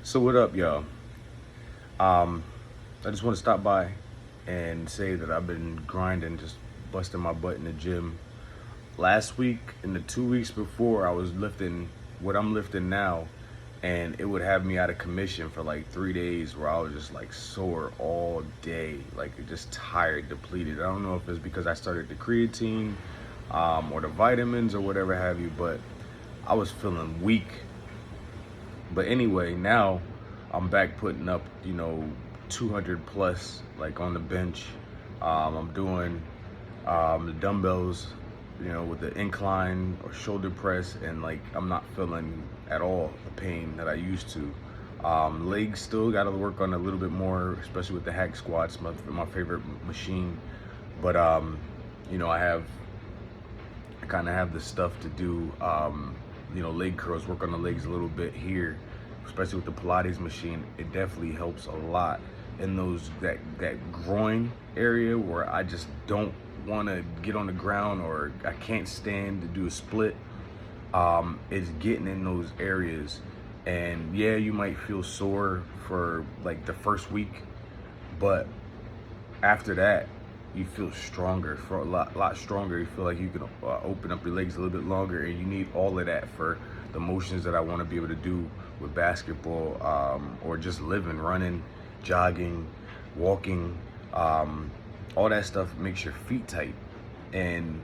So what up, y'all? Um, I just want to stop by and say that I've been grinding, just busting my butt in the gym. Last week and the 2 weeks before, I was lifting what I'm lifting now, and it would have me out of commission for like 3 days, where I was just like sore all day, like just tired, depleted. I don't know if it's because I started the creatine, or the vitamins or whatever have you, but I was feeling weak. But anyway, now I'm back putting up, 200 plus, like on the bench. I'm doing the dumbbells, with the incline or shoulder press, and like I'm not feeling at all the pain that I used to. Legs still got to work on a little bit more, especially with the hack squats, my favorite machine. But I kind of have the stuff to do. Leg curls, work on the legs a little bit here, especially with the Pilates machine. It definitely helps a lot in that groin area where I just don't want to get on the ground, or I can't stand to do a split. It's getting in those areas, and yeah, you might feel sore for like the first week, but after that, you feel stronger, for a lot stronger. You feel like you can open up your legs a little bit longer, and you need all of that for the motions that I want to be able to do with basketball, or just living, running, jogging, walking. All that stuff makes your feet tight, and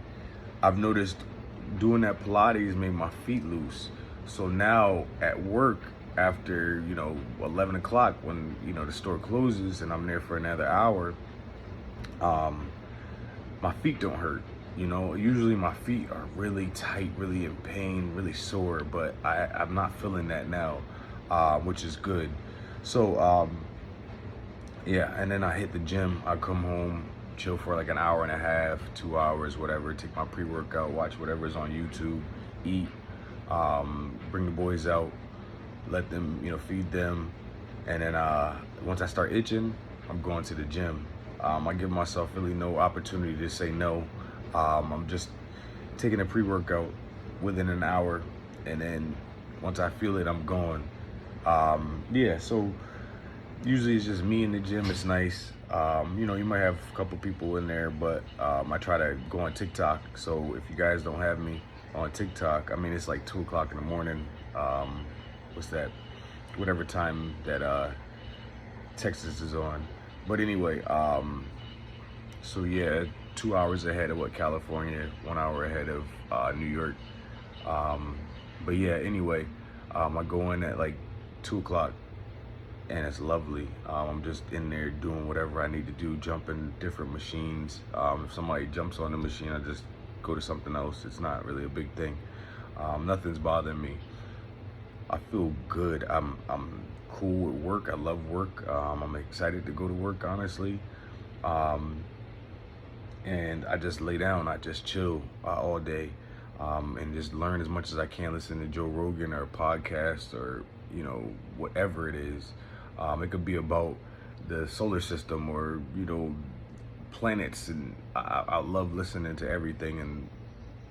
I've noticed doing that Pilates made my feet loose. So now at work, after 11 o'clock, when the store closes and I'm there for another hour, um, my feet don't hurt. Usually my feet are really tight, really in pain, really sore, but I'm not feeling that now, which is good. So yeah, and then I hit the gym. I come home, chill for like an hour and a half, 2 hours, whatever. Take my pre-workout, watch whatever's on YouTube, eat, bring the boys out, let them, feed them, and then once I start itching, I'm going to the gym. I give myself really no opportunity to say no. I'm just taking a pre-workout within an hour, and then once I feel it, I'm going. Yeah, so usually it's just me in the gym. It's nice. You might have a couple people in there, but I try to go on TikTok. So if you guys don't have me on TikTok, I mean, it's like 2 o'clock in the morning. What's that? Whatever time that Texas is on. But anyway, so yeah, 2 hours ahead of what California, 1 hour ahead of New York. But yeah, anyway, I go in at like 2 o'clock, and it's lovely. I'm just in there doing whatever I need to do, jumping different machines. If somebody jumps on the machine, I just go to something else. It's not really a big thing. Nothing's bothering me. I feel good. I'm cool with work. I love work. I'm excited to go to work, honestly. And I just lay down. I just chill all day, and just learn as much as I can. Listen to Joe Rogan or a podcast, or whatever it is. It could be about the solar system, or planets, and I love listening to everything, and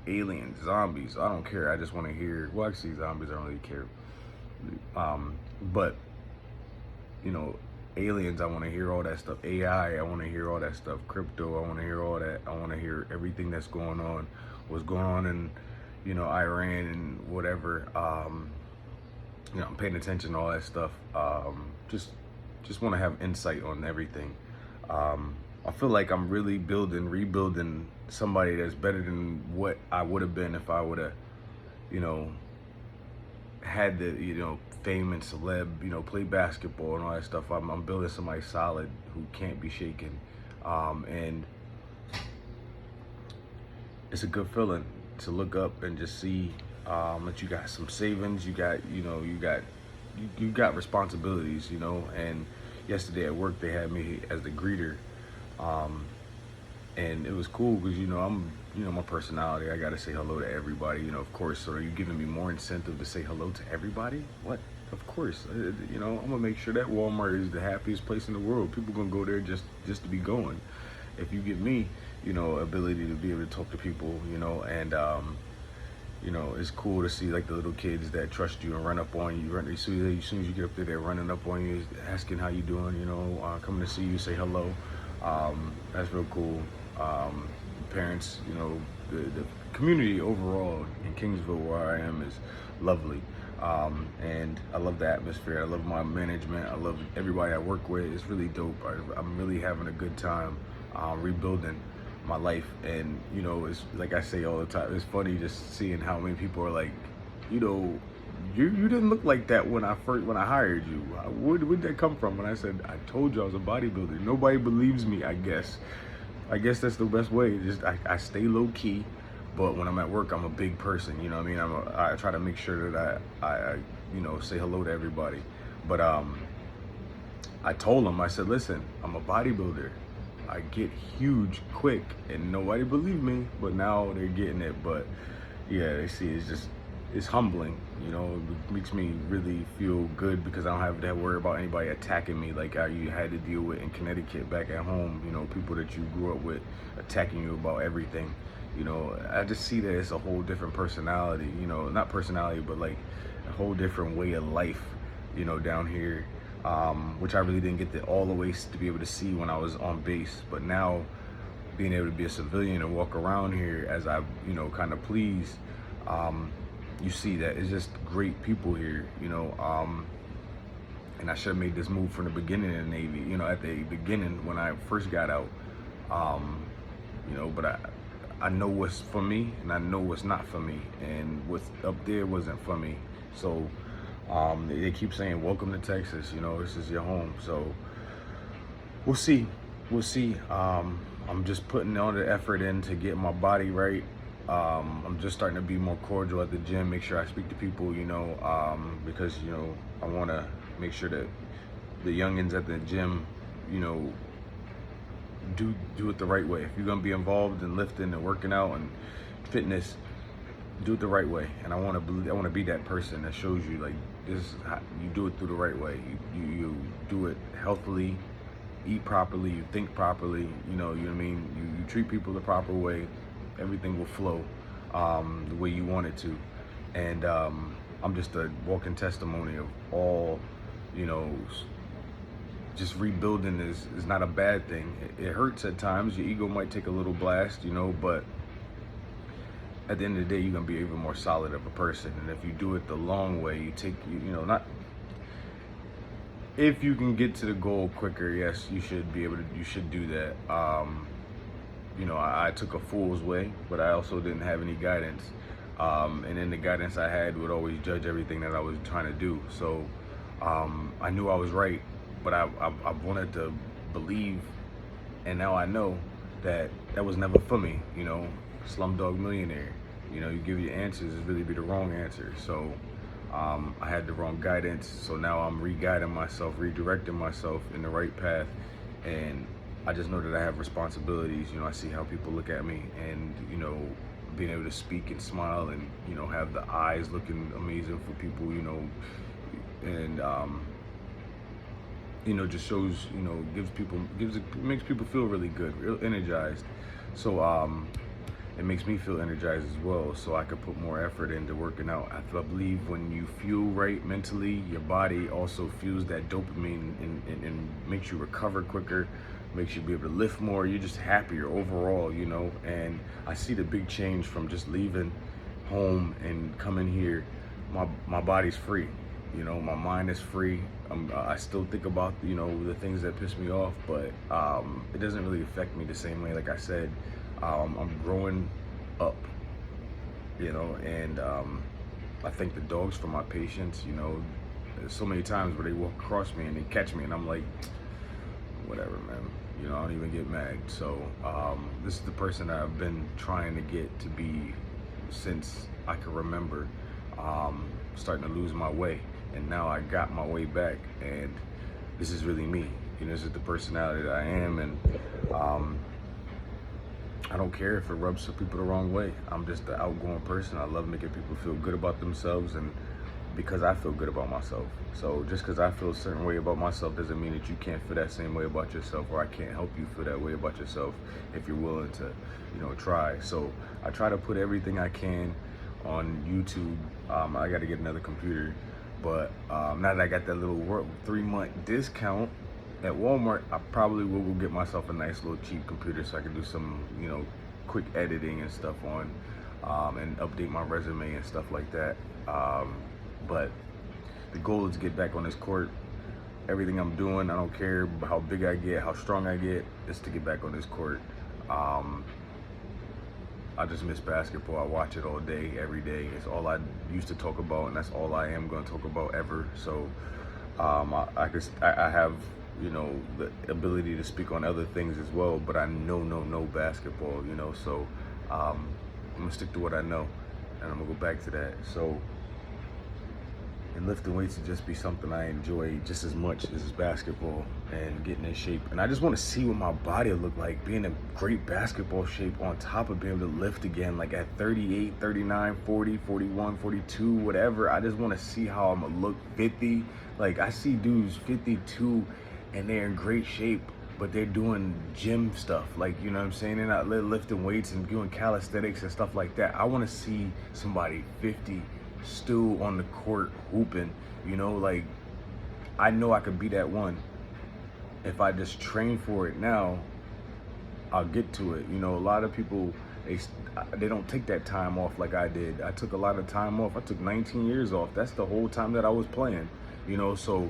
aliens, zombies. I don't care. I just want to hear. Well, actually, zombies I don't really care. But aliens, I want to hear all that stuff. AI, I want to hear all that stuff. Crypto, I want to hear all that. I want to hear everything that's going on, what's going on in Iran and whatever. I'm paying attention to all that stuff. Just want to have insight on everything. I feel like I'm really rebuilding somebody that's better than what I would have been if I would have, had the fame and celeb, play basketball and all that stuff. I'm building somebody solid who can't be shaken, and it's a good feeling to look up and just see that you got some savings, you got responsibilities, and yesterday at work they had me as the greeter, and it was cool because I'm my personality. I gotta say hello to everybody, of course. So are you giving me more incentive to say hello to everybody? What? Of course. I'm gonna make sure that Walmart is the happiest place in the world. People gonna go there just to be going. If you give me ability to be able to talk to people, and it's cool to see like the little kids that trust you and run up on you. As soon as you get up there, they're running up on you, asking how you doing. Coming to see you, say hello. That's real cool. Parents, the community overall in Kingsville where I am is lovely. And I love the atmosphere. I love my management. I love everybody I work with. It's really dope. I'm really having a good time rebuilding my life. And it's like I say all the time, it's funny just seeing how many people are like, you didn't look like that when I hired you. Where'd that come from? And I said, I told you I was a bodybuilder. Nobody believes me. I guess that's the best way. Just I stay low key, but when I'm at work, I'm a big person. You know what I mean? I try to make sure that I say hello to everybody. But I told them, I said, listen, I'm a bodybuilder. I get huge quick, and nobody believed me, but now they're getting it. But yeah, they see it's humbling. It makes me really feel good because I don't have to worry about anybody attacking me like you had to deal with in Connecticut back at home. People that you grew up with attacking you about everything. I just see that it's a whole different personality. Not personality, but like a whole different way of life. Down here. Which I really didn't get all the way to be able to see when I was on base. But now, being able to be a civilian and walk around here as I, kind of please, you see that it's just great people here, and I should have made this move from the beginning in the Navy, at the beginning when I first got out, but I know what's for me and I know what's not for me, and what's up there wasn't for me. So they keep saying, welcome to Texas, this is your home. So we'll see. I'm just putting all the effort in to get my body right. I'm just starting to be more cordial at the gym, make sure I speak to people, because, I want to make sure that the youngins at the gym, do it the right way. If you're going to be involved in lifting and working out and fitness, do it the right way. And I want to be that person that shows you like this is how you do it through the right way. You do it healthily, eat properly, you think properly, you know what I mean? You treat people the proper way, everything will flow the way you want it to. And I'm just a walking testimony of all, just rebuilding is not a bad thing. It hurts at times, your ego might take a little blast, but at the end of the day, you're gonna be even more solid of a person. And if you do it the long way, not if you can get to the goal quicker, yes, you should do that. I took a fool's way, but I also didn't have any guidance. And then the guidance I had would always judge everything that I was trying to do. So I knew I was right, but I wanted to believe, and now I know that was never for me. Slumdog Millionaire. You give your answers, it really be the wrong answer. So I had the wrong guidance. So now I'm re-guiding myself, redirecting myself in the right path. And I just know that I have responsibilities. I see how people look at me, and being able to speak and smile and have the eyes looking amazing for people, and just shows, makes people feel really good, real energized. So it makes me feel energized as well, so I could put more effort into working out. I believe when you feel right mentally, your body also feels that dopamine and makes you recover quicker, makes you be able to lift more. You're just happier overall, and I see the big change from just leaving home and coming here. My body's free, my mind is free. I still think about, the things that piss me off, but it doesn't really affect me the same way. Like I said, I'm growing up, and I thank the dogs for my patience. There's so many times where they walk across me and they catch me and I'm like, whatever, man, I don't even get mad. So this is the person that I've been trying to get to be since I can remember, starting to lose my way, and now I got my way back, and this is really me. This is the personality that I am, and I don't care if it rubs some people the wrong way. I'm just an outgoing person. I love making people feel good about themselves, and because I feel good about myself. So just because I feel a certain way about myself doesn't mean that you can't feel that same way about yourself, or I can't help you feel that way about yourself if you're willing to, try. So I try to put everything I can on YouTube. I got to get another computer, but now that I got that little 3-month discount at Walmart, I probably will go get myself a nice little cheap computer so I can do some, quick editing and stuff on, and update my resume and stuff like that. But the goal is to get back on this court. Everything I'm doing, I don't care how big I get, how strong I get, is to get back on this court. I just miss basketball. I watch it all day, every day. It's all I used to talk about, and that's all I am going to talk about ever. So I have, the ability to speak on other things as well, but I know basketball, so I'm gonna stick to what I know, and I'm gonna go back to that. So, and lifting weights would just be something I enjoy just as much as basketball and getting in shape. And I just want to see what my body will look like, being in great basketball shape on top of being able to lift again, like at 38, 39, 40, 41, 42, whatever. I just want to see how I'm going to look 50. Like, I see dudes 52 and they're in great shape, but they're doing gym stuff. Like, you know what I'm saying? They're not lifting weights and doing calisthenics and stuff like that. I want to see somebody 50 still on the court hooping, like, I know I could be that one. If I just train for it now, I'll get to it. A lot of people, they don't take that time off like I did. I took a lot of time off. I took 19 years off. That's the whole time that I was playing, so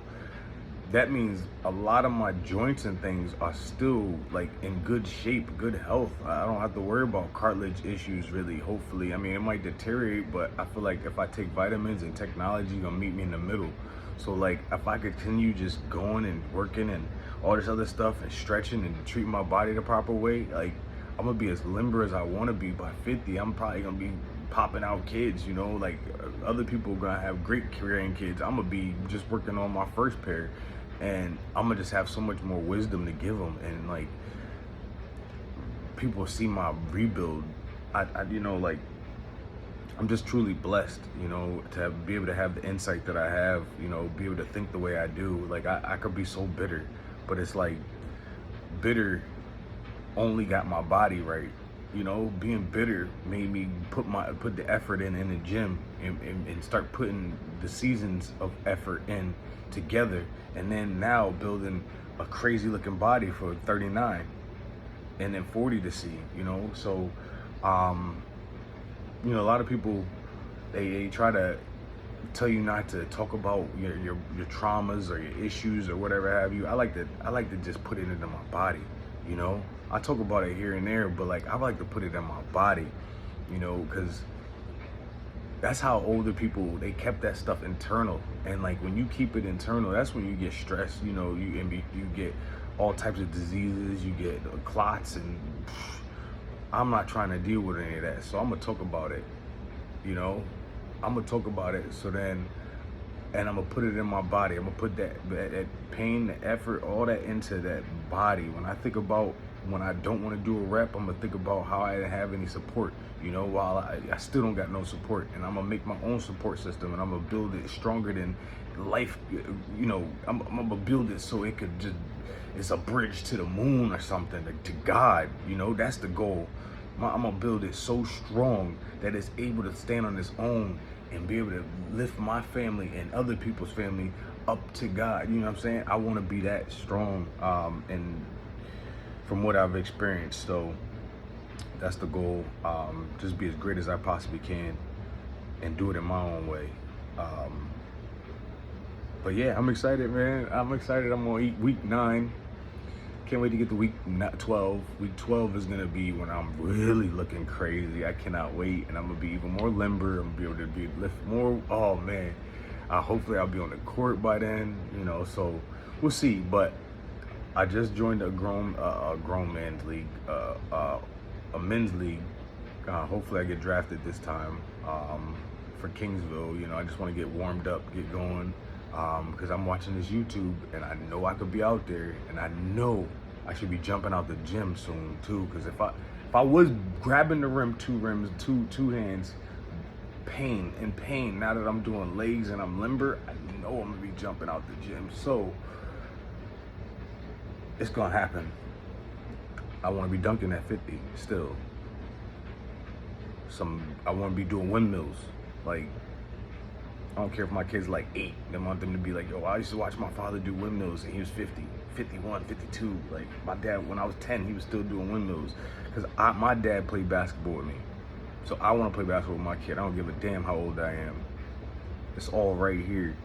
that means a lot of my joints and things are still like in good shape, good health. I don't have to worry about cartilage issues really, hopefully. I mean, it might deteriorate, but I feel like if I take vitamins and technology, gonna meet me in the middle. So like, if I continue just going and working and all this other stuff and stretching and treating my body the proper way, like, I'm gonna be as limber as I wanna be by 50. I'm probably gonna be popping out kids, like other people are gonna have great career kids. I'm gonna be just working on my first pair. And I'm gonna just have so much more wisdom to give them, and like, people see my rebuild. Like, I'm just truly blessed, to be able to have the insight that I have, be able to think the way I do. Like, I could be so bitter, but it's like, bitter only got my body right. Being bitter made me put the effort in the gym and start putting the seasons of effort in together, and then now building a crazy looking body for 39 and then 40 to see, so a lot of people, they try to tell you not to talk about your traumas or your issues or whatever have you. I like to just put it into my body. I talk about it here and there, but like, I like to put it in my body, because that's how older people, they kept that stuff internal. And like, when you keep it internal, that's when you get stressed, you get all types of diseases, you get clots, and I'm not trying to deal with any of that. So I'm gonna talk about it, I'm gonna talk about it. So then, and I'm gonna put it in my body. I'm gonna put that pain, the effort, all that into that body. When I think about when I don't want to do a rep, I'm gonna think about how I didn't have any support, while I still don't got no support, and I'm gonna make my own support system, and I'm gonna build it stronger than life, I'm gonna build it so it could just, it's a bridge to the moon or something, to God, that's the goal. I'm gonna build it so strong that it's able to stand on its own and be able to lift my family and other people's family up to God. You know what I'm saying? I want to be that strong, and from what I've experienced. So that's the goal. Just be as great as I possibly can and do it in my own way. But yeah, I'm excited, man. I'm excited. I'm gonna eat week 9. Can't wait to get to week 12. Week 12 is gonna be when I'm really looking crazy. I cannot wait, and I'm gonna be even more limber. I'm gonna be able to lift more. Oh man, hopefully I'll be on the court by then. So we'll see. But I just joined a grown man's league, a men's league. Hopefully I get drafted this time for Kingsville. I just want to get warmed up, get going. Because I'm watching this YouTube, and I know I could be out there, and I know I should be jumping out the gym soon too. Because if I was grabbing the rim, two hands, pain. Now that I'm doing legs and I'm limber, I know I'm gonna be jumping out the gym. So it's gonna happen. I want to be dunking at 50 still. I want to be doing windmills. Like, I don't care if my kid's like 8. I want them to be like, yo, I used to watch my father do windmills and he was 50, 51, 52. Like, my dad, when I was 10, he was still doing windmills. Because my dad played basketball with me. So I want to play basketball with my kid. I don't give a damn how old I am. It's all right here.